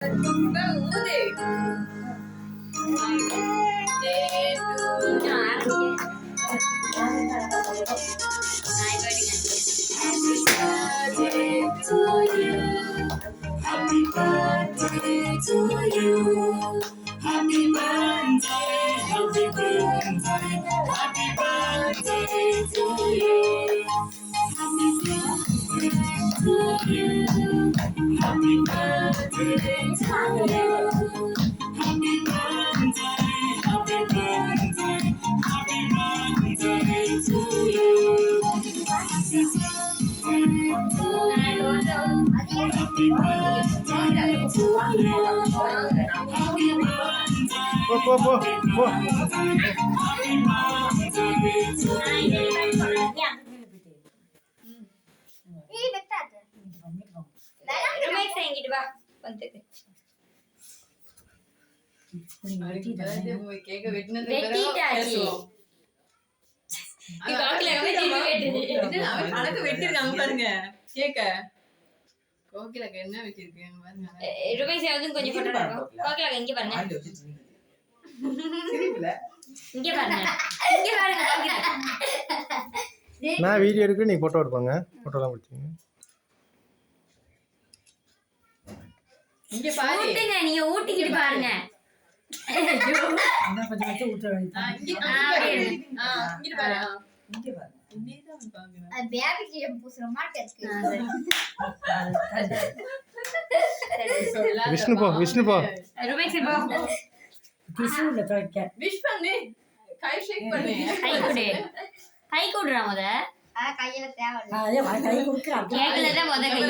Happy birthday to you. Happy birthday, happy birthday, happy birthday to you. Happy birthday to you. Happy birthday to you. Happy birthday, happy birthday, happy birthday to you. Happy கோகிலாக்கு என்ன வெட்டிருக்கேன் பாருங்க. ருபேஷ் வந்து கொஞ்சம் photo எடுங்க. கோகிலாக்கு இங்க பாருங்க. இங்க பாருங்க. இங்க பாருங்க கோகிலா. நான் வீடியோ எடுக்க நீ போட்டோ எடுப்பாங்க. போட்டோலாம் பிடிச்சிங்க. இங்க பாரு. ஊட்டுங்க நீங்க ஊட்டிக்கிட்டு பாருங்க. ஐயோ. என்ன கொஞ்சம் வச்சு ஊட்ட வேண்டியது. இங்க பாரு. இங்க பாரு. விஷ்ணு போ விஷ்ணு போ விஷ் பண்ணு கை ஷேக் பண்ணு கை கொடுறா முத கையில தேவை கை கொடுக்குறா கேக்கல தான் முத கை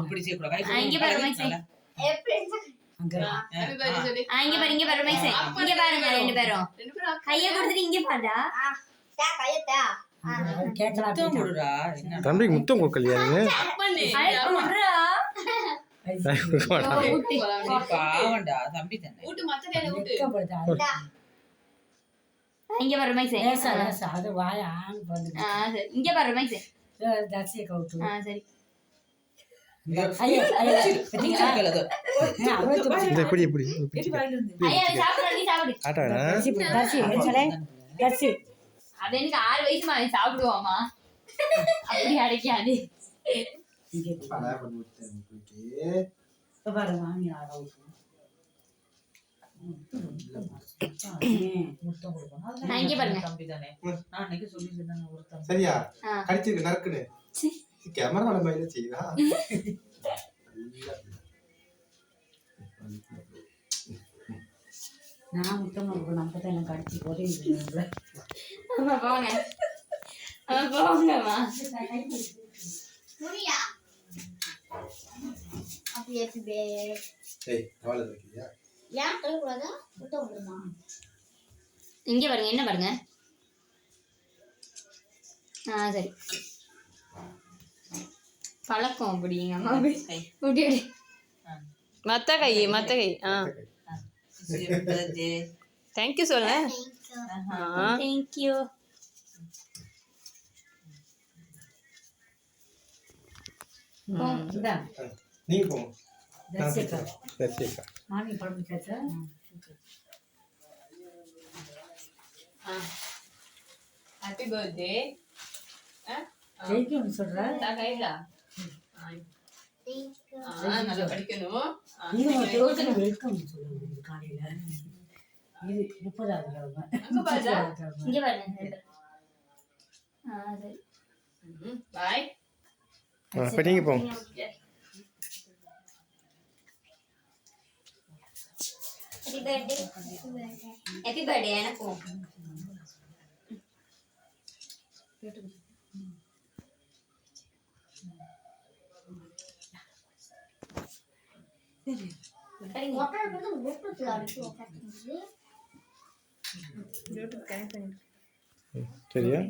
அப்படி செய்ய கூடாது இங்க பாரு மைக்ஸ் இங்க பாரு இங்க பாரு மைக்ஸ் இங்க பாருங்க ரெண்டு பேரும் கைய கொடுத்துட்டு இங்க பாருடா தம்பி முத்தம் கொடுக்கலையா நீங்க இங்க பாரு மைக்ஸ் அது வாய இங்க பாரு மைக்ஸ் தர்சிய கவுட்டு சரி அது எனக்கு 6 வயசுமா அவன் சாப்பிடுவாமா அப்படி அடைக்காது இங்க பாருங்க சரியா கடிச்சிருக்கு நறுக்குன்னு கேமரா மேல மயில செய்யுதா நான் முத்தம் நம்ம தான் எனக்கு அடிச்சு போட்டு போங்க போங்கம்மா இங்க பாருங்க என்ன பாருங்க சரி பழக்கம் அப்படிங்க அம்மா மத்த கை தேங்க்யூ சொல்ல தேங்க்யூ நீங்க போங்க மாமி பழம்பிச்சாச்சா ஹாப்பி பர்த்டே ஜெயிக்கு சொல்ற கையில நல்லா படிக்கணும் வெல்கம் சொல்லுங்க காலையில இது 30வது இங்க பாருங்க சரி பாய் இப்ப நீங்க போங்க ஹாப்பி பர்த்டே எனக்கும் சரியா